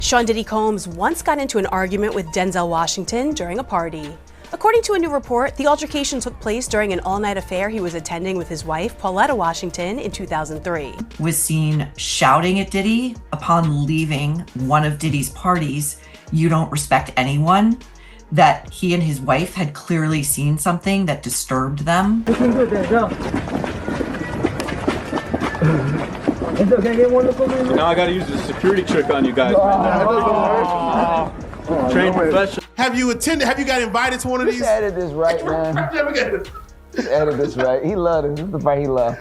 Sean Diddy Combs once got into an argument with Denzel Washington during a party. According to a new report, the altercation took place during an all-night affair he was attending with his wife, Pauletta Washington, in 2003. Was seen shouting at Diddy upon leaving one of Diddy's parties, "You don't respect anyone," that he and his wife had clearly seen something that disturbed them. Looking good, Denzel. Denzel, can I get one look over here? Now I gotta use the security trick on you guys, man. Trained professional. Have you got invited to one of these? Just edit this right, man. Just edit this right. He loved it. This is the part he loved.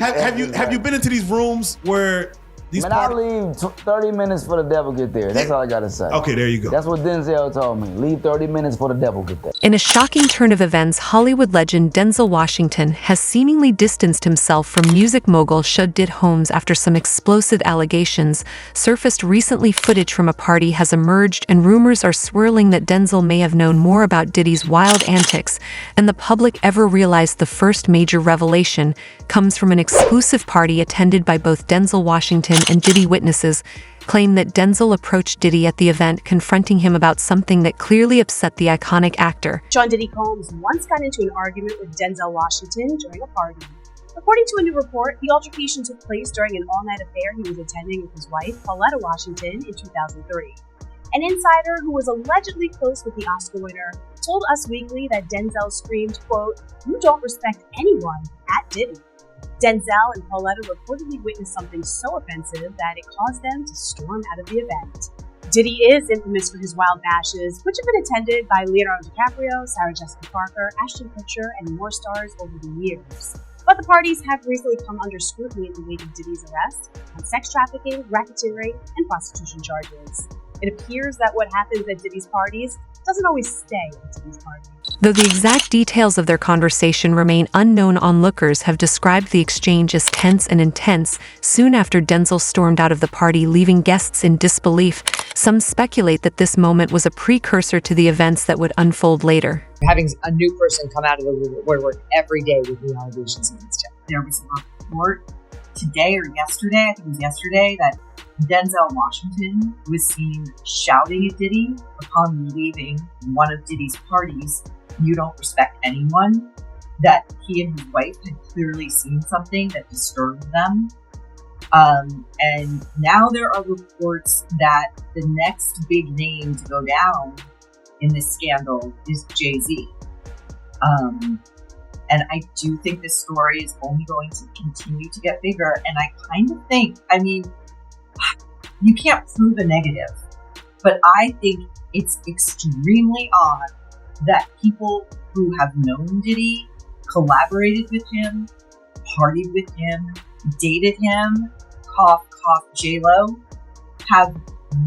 Have you been into these rooms where these Man, I leave 30 minutes for the devil get there. That's all I gotta say. Okay, there you go. That's what Denzel told me. Leave 30 minutes for the devil get there. In a shocking turn of events, Hollywood legend Denzel Washington has seemingly distanced himself from music mogul Diddy Combs after some explosive allegations surfaced recently. Footage from a party has emerged, and rumors are swirling that Denzel may have known more about Diddy's wild antics than the public ever realized. The first major revelation comes from an exclusive party attended by both Denzel Washington and Diddy. Witnesses claim that Denzel approached Diddy at the event, confronting him about something that clearly upset the iconic actor. Sean Diddy Combs once got into an argument with Denzel Washington during a party. According to a new report, the altercation took place during an all-night affair he was attending with his wife, Pauletta Washington, in 2003. An insider who was allegedly close with the Oscar winner told Us Weekly that Denzel screamed, quote, "You don't respect anyone," at Diddy. Denzel and Pauletta reportedly witnessed something so offensive that it caused them to storm out of the event. Diddy is infamous for his wild bashes, which have been attended by Leonardo DiCaprio, Sarah Jessica Parker, Ashton Kutcher, and more stars over the years. But the parties have recently come under scrutiny in the wake of Diddy's arrest on sex trafficking, racketeering, and prostitution charges. It appears that what happens at Diddy's parties doesn't always stay at Diddy's parties. Though the exact details of their conversation remain unknown, onlookers have described the exchange as tense and intense. Soon after Denzel stormed out of the party, leaving guests in disbelief, some speculate that this moment was a precursor to the events that would unfold later. Having a new person come out of the woodwork every day with new allegations against him. There was a report today or yesterday, I think it was yesterday, that Denzel Washington was seen shouting at Diddy upon leaving one of Diddy's parties, "You don't respect anyone," that he and his wife had clearly seen something that disturbed them. And now there are reports that the next big name to go down in this scandal is Jay-Z. And I do think this story is only going to continue to get bigger. And I kind of think, I mean, you can't prove a negative, but I think it's extremely odd that people who have known Diddy, collaborated with him, partied with him, dated him, cough, cough, J-Lo, have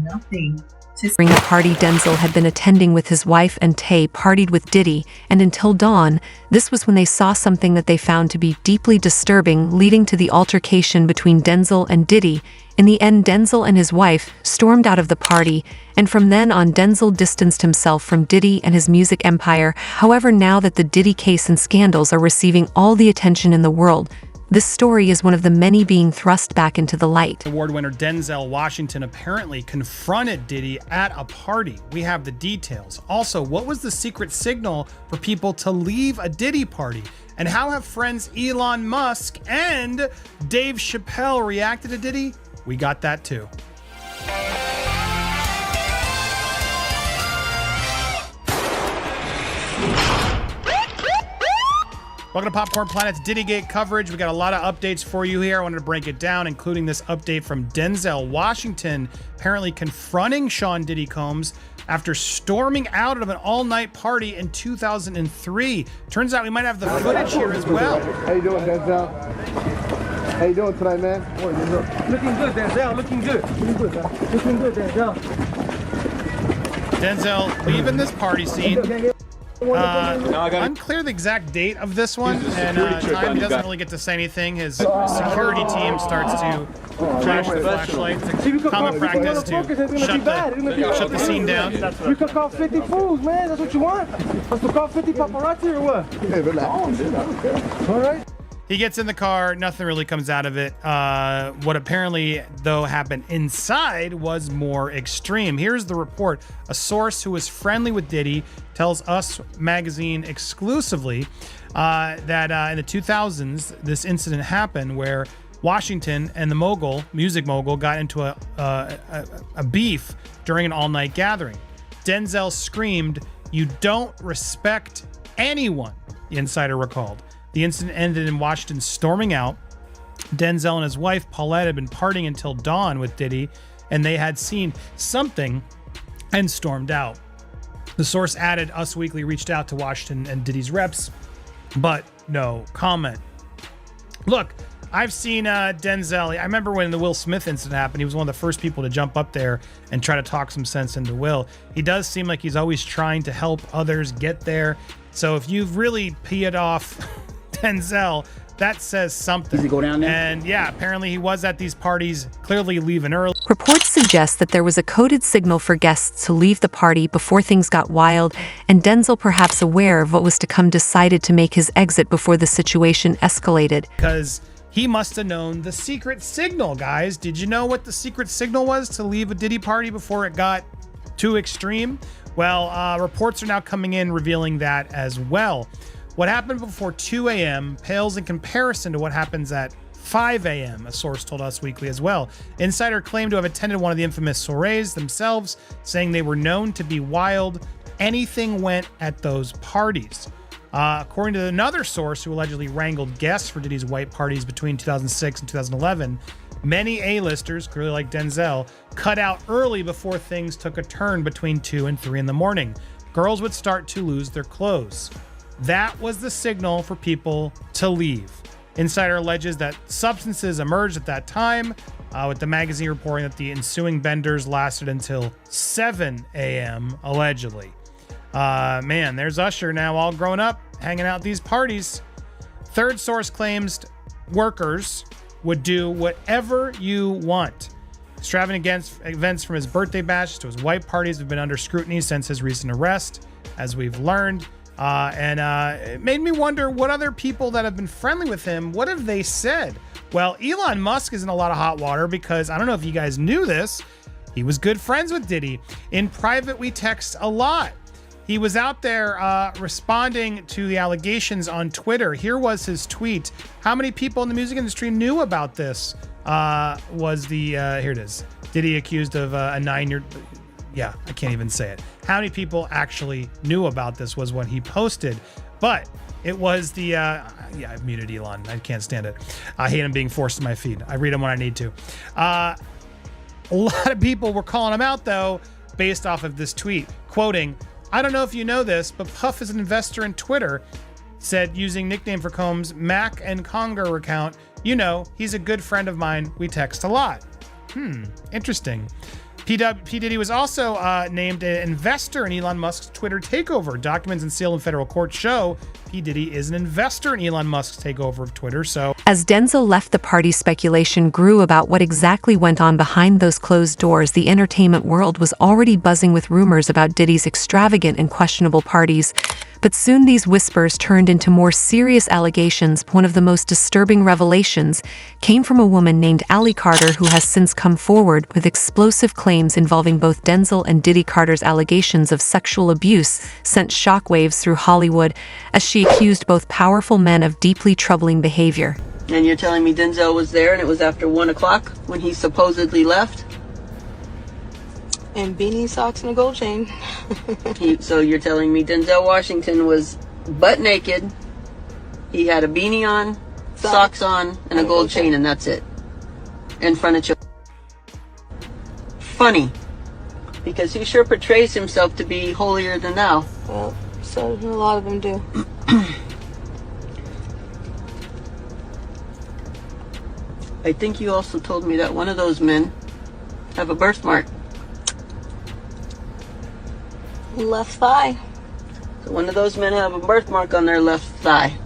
nothing to say. During the party Denzel had been attending with his wife and Tay partied with Diddy, and until dawn, this was when they saw something that they found to be deeply disturbing, leading to the altercation between Denzel and Diddy. In the end, Denzel and his wife stormed out of the party, and from then on, Denzel distanced himself from Diddy and his music empire. However, now that the Diddy case and scandals are receiving all the attention in the world, this story is one of the many being thrust back into the light. Award winner Denzel Washington apparently confronted Diddy at a party. We have the details. Also, what was the secret signal for people to leave a Diddy party? And how have friends Elon Musk and Dave Chappelle reacted to Diddy? We got that too. Welcome to Popcorn Planet's Diddygate coverage. We got a lot of updates for you here. I wanted to break it down, including this update from Denzel Washington apparently confronting Sean Diddy Combs after storming out of an all-night party in 2003. Turns out we might have the footage here as well. How you doing, Denzel? How you doing tonight, man? Looking good, Denzel. Looking good. Looking good, man. Looking good, Denzel. Denzel leaving this party scene. Unclear the exact date of this one, and Time doesn't really get to say anything. His security team starts to flash the flashlight. It's a common practice to shut the scene down. You could call 50 fools, man. That's what you want? Let's call 50 paparazzi or what? Hey, relax. All right. He gets in the car. Nothing really comes out of it. What apparently, though, happened inside was more extreme. Here's the report. A source who was friendly with Diddy tells Us magazine exclusively that in the 2000s, this incident happened where Washington and the mogul, music mogul, got into a beef during an all-night gathering. Denzel screamed, "You don't respect anyone," the insider recalled. The incident ended in Washington storming out. Denzel and his wife, Paulette, had been partying until dawn with Diddy, and they had seen something and stormed out. The source added, Us Weekly reached out to Washington and Diddy's reps, but no comment. Look, I've seen Denzel. I remember when the Will Smith incident happened, he was one of the first people to jump up there and try to talk some sense into Will. He does seem like he's always trying to help others get there. So if you've really peed off Denzel, that says something. Does he go down there? And yeah, apparently he was at these parties, clearly leaving early. Reports suggest that there was a coded signal for guests to leave the party before things got wild, and Denzel, perhaps aware of what was to come, decided to make his exit before the situation escalated. Because he must have known the secret signal, guys. Did you know what the secret signal was to leave a Diddy party before it got too extreme? Well, reports are now coming in revealing that as well. What happened before 2 a.m. pales in comparison to what happens at 5 a.m., a source told Us Weekly as well. Insider claimed to have attended one of the infamous soirees themselves, saying they were known to be wild. Anything went at those parties. According to another source who allegedly wrangled guests for Diddy's white parties between 2006 and 2011, many A-listers, clearly like Denzel, cut out early before things took a turn between 2 and 3 in the morning. Girls would start to lose their clothes. That was the signal for people to leave. Insider alleges that substances emerged at that time, with the magazine reporting that the ensuing benders lasted until 7 a.m., allegedly. Man, there's Usher now all grown up, hanging out at these parties. Third source claims workers would do whatever you want. Extravagant events from his birthday bash to his white parties have been under scrutiny since his recent arrest, as we've learned. It made me wonder what other people that have been friendly with him, what have they said? Well, Elon Musk is in a lot of hot water because, I don't know if you guys knew this, he was good friends with Diddy. In private, we text a lot. He was out there responding to the allegations on Twitter. Here was his tweet. How many people in the music industry knew about this? Here it is. Diddy accused of a 9-year... Yeah, I can't even say it. How many people actually knew about this was what he posted. But it was the... I've muted Elon. I can't stand it. I hate him being forced to my feed. I read him when I need to. A lot of people were calling him out, though, based off of this tweet. Quoting, I don't know if you know this, but Puff is an investor in Twitter, said using nickname for Combs' Mac and Conger account. You know, he's a good friend of mine. We text a lot. Interesting. P. Diddy was also named an investor in Elon Musk's Twitter takeover. Documents and sealed in federal court show P. Diddy is an investor in Elon Musk's takeover of Twitter. So, as Denzel left the party, speculation grew about what exactly went on behind those closed doors. The entertainment world was already buzzing with rumors about Diddy's extravagant and questionable parties. But soon these whispers turned into more serious allegations. One of the most disturbing revelations came from a woman named Allie Carter, who has since come forward with explosive claims involving both Denzel and Diddy. Carter's allegations of sexual abuse sent shockwaves through Hollywood as she accused both powerful men of deeply troubling behavior. And you're telling me Denzel was there and it was after 1 o'clock when he supposedly left? And beanie, socks, and a gold chain. So you're telling me Denzel Washington was butt naked, he had a beanie on, socks on, and a gold chain, and that's it. In front of children. Funny. Because he sure portrays himself to be holier than thou. Well, so a lot of them do. I think you also told me that one of those men have a birthmark. Left thigh. So one of those men have a birthmark on their left thigh.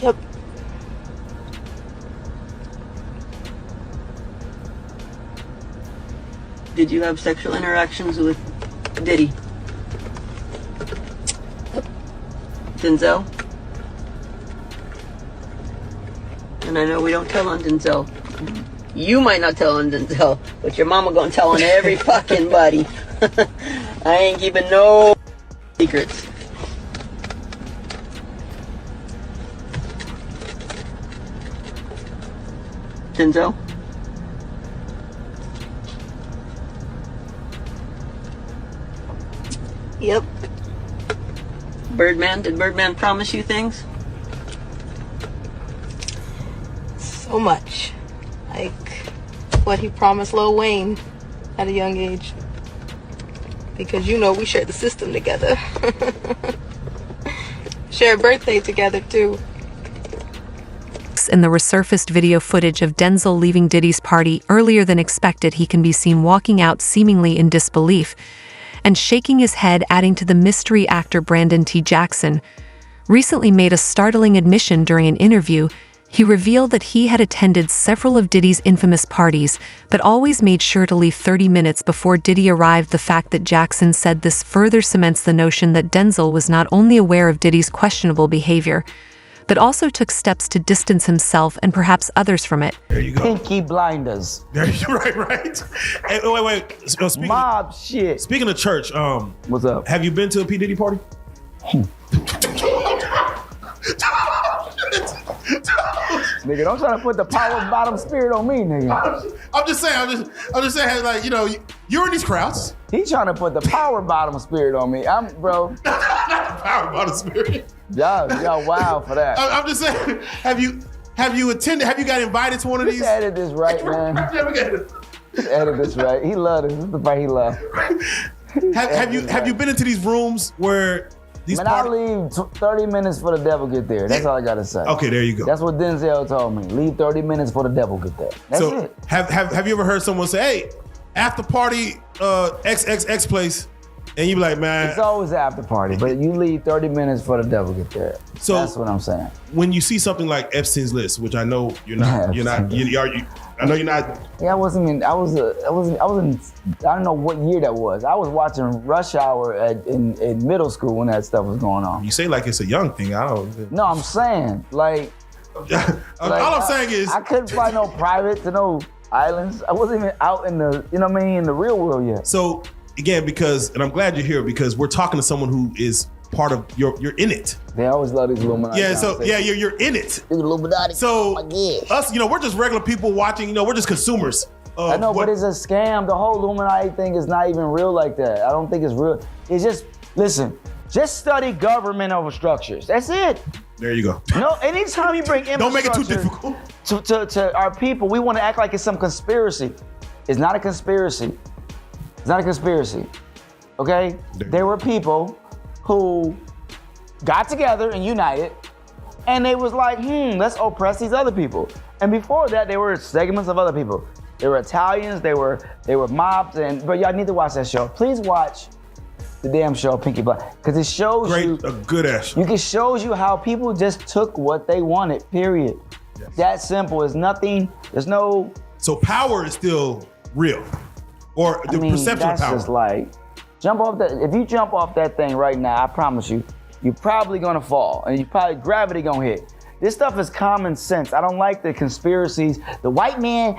Yep. Did you have sexual interactions with Diddy? Denzel? And I know we don't tell on Denzel. You might not tell on Denzel, but your mama gonna tell on every fucking buddy. I ain't keeping no secrets. Denzel? Yep. Birdman? Did Birdman promise you things? So much. Like what he promised Lil Wayne at a young age. Because you know we shared the system together. Shared birthday together too. In the resurfaced video footage of Denzel leaving Diddy's party earlier than expected, he can be seen walking out seemingly in disbelief and shaking his head, adding to the mystery. Actor Brandon T. Jackson recently made a startling admission during an interview. He revealed that he had attended several of Diddy's infamous parties, but always made sure to leave 30 minutes before Diddy arrived. The fact that Jackson said this further cements the notion that Denzel was not only aware of Diddy's questionable behavior, but also took steps to distance himself and perhaps others from it. There you go. Pinky blinders. There you right. Hey, wait. Speaking Mob shit. Speaking of church, what's up? Have you been to a P. Diddy party? Nigga, don't try to put the power bottom spirit on me, nigga. I'm just saying, like, you know, you're in these crowds. He trying to put the power bottom spirit on me. Bro. Not the power bottom spirit. Y'all wild for that. I'm just saying, have you attended, have you got invited to one of these? Just edit this right, man. Just edit this right. He loved it. This is the part he loved. Have you been into these rooms where these I leave 30 minutes for the devil get there. That's all I gotta say. Okay, there you go. That's what Denzel told me. Leave 30 minutes for the devil get there. That's it. Have you ever heard someone say, hey, after party XXX place, and you be like, man. It's always after party, but you leave 30 minutes for the devil get there. So that's what I'm saying. When you see something like Epstein's List, which I know you're not, I know you're not. Yeah, I don't know what year that was. I was watching Rush Hour in middle school when that stuff was going on. You say like it's a young thing. I don't. No, I'm saying like. All I'm saying is I couldn't find no private to no islands. I wasn't even out in the, you know what I mean, in the real world yet. So again, and I'm glad you're here because we're talking to someone who is part of you're in it. They always love these Illuminati. Yeah, so you're in it. Illuminati. So us, we're just regular people watching. We're just consumers. I know, but it's a scam. The whole Illuminati thing is not even real like that. I don't think it's real. It's just just study government over structures. That's it. There you go. No, anytime you bring don't make it too difficult to our people, we want to act like it's some conspiracy. It's not a conspiracy. It's not a conspiracy. Okay? There were people who got together and united, and they was like, let's oppress these other people. And before that, there were segments of other people. There were Italians, they were mobs, but y'all need to watch that show. Please watch the damn show Pinky Blind, because it shows a good ass show. It shows you how people just took what they wanted, period. Yes. That simple. There's nothing, there's no... So power is still real, or the perception of power. Just like, if you jump off that thing right now, I promise you, you're probably gonna fall, and gravity gonna hit. This stuff is common sense. I don't like the conspiracies. The white man.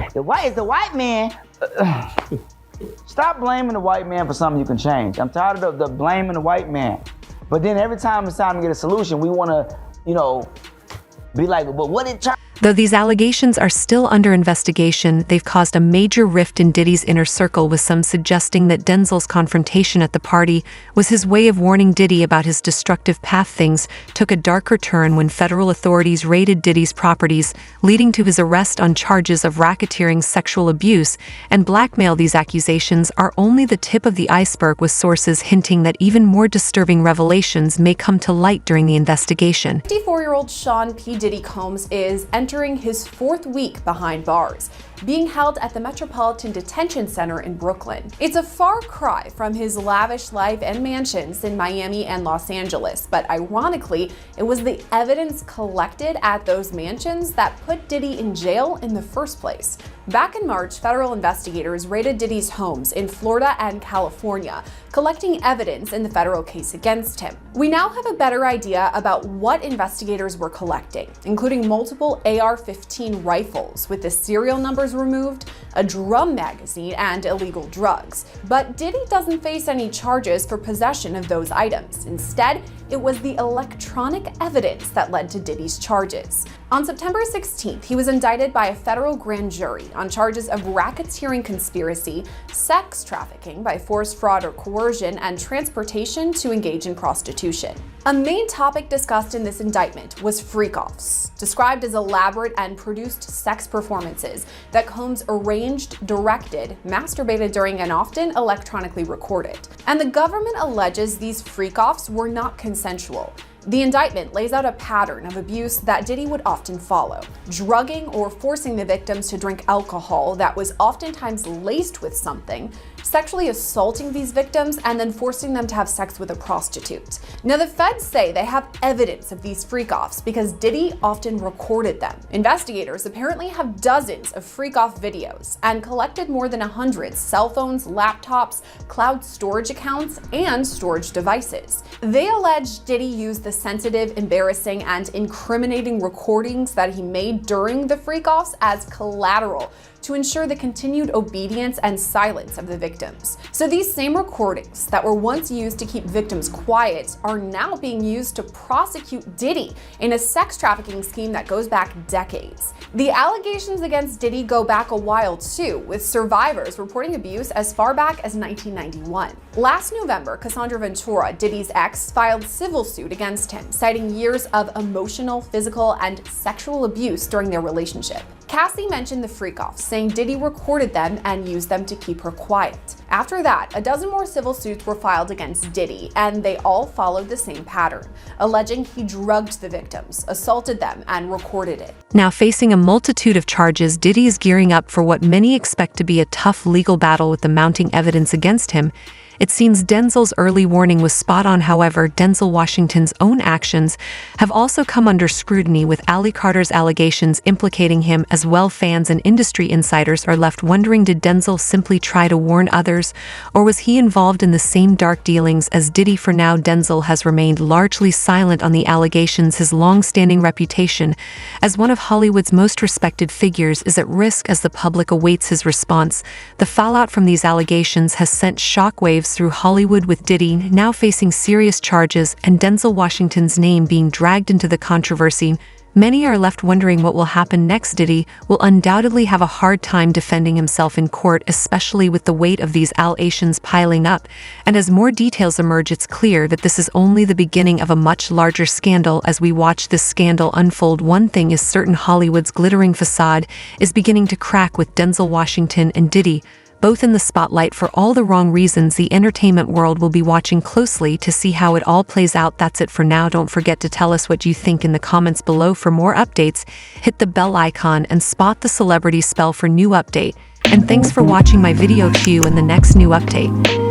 Stop blaming the white man for something you can change. I'm tired of the blaming the white man. But then every time it's time to get a solution, we wanna, be like, but what did Though these allegations are still under investigation, they've caused a major rift in Diddy's inner circle, with some suggesting that Denzel's confrontation at the party was his way of warning Diddy about his destructive path. Things took a darker turn when federal authorities raided Diddy's properties, leading to his arrest on charges of racketeering, sexual abuse, and blackmail. These accusations are only the tip of the iceberg, with sources hinting that even more disturbing revelations may come to light during the investigation. 54-year-old Sean P. Diddy Combs is entering his 4th week behind bars. being held at the Metropolitan Detention Center in Brooklyn. It's a far cry from his lavish life and mansions in Miami and Los Angeles, but ironically, it was the evidence collected at those mansions that put Diddy in jail in the first place. Back in March, federal investigators raided Diddy's homes in Florida and California, collecting evidence in the federal case against him. We now have a better idea about what investigators were collecting, including multiple AR-15 rifles with the serial numbers removed, a drum magazine, and illegal drugs. But Diddy doesn't face any charges for possession of those items. Instead, it was the electronic evidence that led to Diddy's charges. On September 16th, he was indicted by a federal grand jury on charges of racketeering conspiracy, sex trafficking by force, fraud, or coercion, and transportation to engage in prostitution. A main topic discussed in this indictment was freak-offs, described as elaborate and produced sex performances that Combs arranged, directed, masturbated during, and often electronically recorded. And the government alleges these freak-offs were not consensual. The indictment lays out a pattern of abuse that Diddy would often follow, drugging or forcing the victims to drink alcohol that was oftentimes laced with something, sexually assaulting these victims, and then forcing them to have sex with a prostitute. Now, the feds say they have evidence of these freak-offs because Diddy often recorded them. Investigators apparently have dozens of freak-off videos and collected more than 100 cell phones, laptops, cloud storage accounts, and storage devices. They allege Diddy used the sensitive, embarrassing, and incriminating recordings that he made during the freak-offs as collateral to ensure the continued obedience and silence of the victims. So these same recordings that were once used to keep victims quiet are now being used to prosecute Diddy in a sex trafficking scheme that goes back decades. The allegations against Diddy go back a while too, with survivors reporting abuse as far back as 1991. Last November, Cassandra Ventura, Diddy's ex, filed civil suit against him, citing years of emotional, physical, and sexual abuse during their relationship. Cassie mentioned the freak-offs, saying Diddy recorded them and used them to keep her quiet. After that, a dozen more civil suits were filed against Diddy, and they all followed the same pattern, alleging he drugged the victims, assaulted them, and recorded it. Now facing a multitude of charges, Diddy is gearing up for what many expect to be a tough legal battle with the mounting evidence against him. It seems Denzel's early warning was spot on. However, Denzel Washington's own actions have also come under scrutiny, with Ali Carter's allegations implicating him as well. Fans and industry insiders are left wondering, did Denzel simply try to warn others, or was he involved in the same dark dealings as Diddy? For now, Denzel has remained largely silent on the allegations. His long-standing reputation as one of Hollywood's most respected figures is at risk as the public awaits his response. The fallout from these allegations has sent shockwaves through Hollywood, with Diddy now facing serious charges and Denzel Washington's name being dragged into the controversy. Many are left wondering what will happen next. Diddy will undoubtedly have a hard time defending himself in court, especially with the weight of these allegations piling up. And as more details emerge, it's clear that this is only the beginning of a much larger scandal. As we watch this scandal unfold, one thing is certain: Hollywood's glittering facade is beginning to crack, with Denzel Washington and Diddy both in the spotlight for all the wrong reasons. The entertainment world will be watching closely to see how it all plays out. That's it for now. Don't forget to tell us what you think in the comments below. For more updates, hit the bell icon and spot the celebrity spell for new update. And thanks for watching my video. See you in the next new update.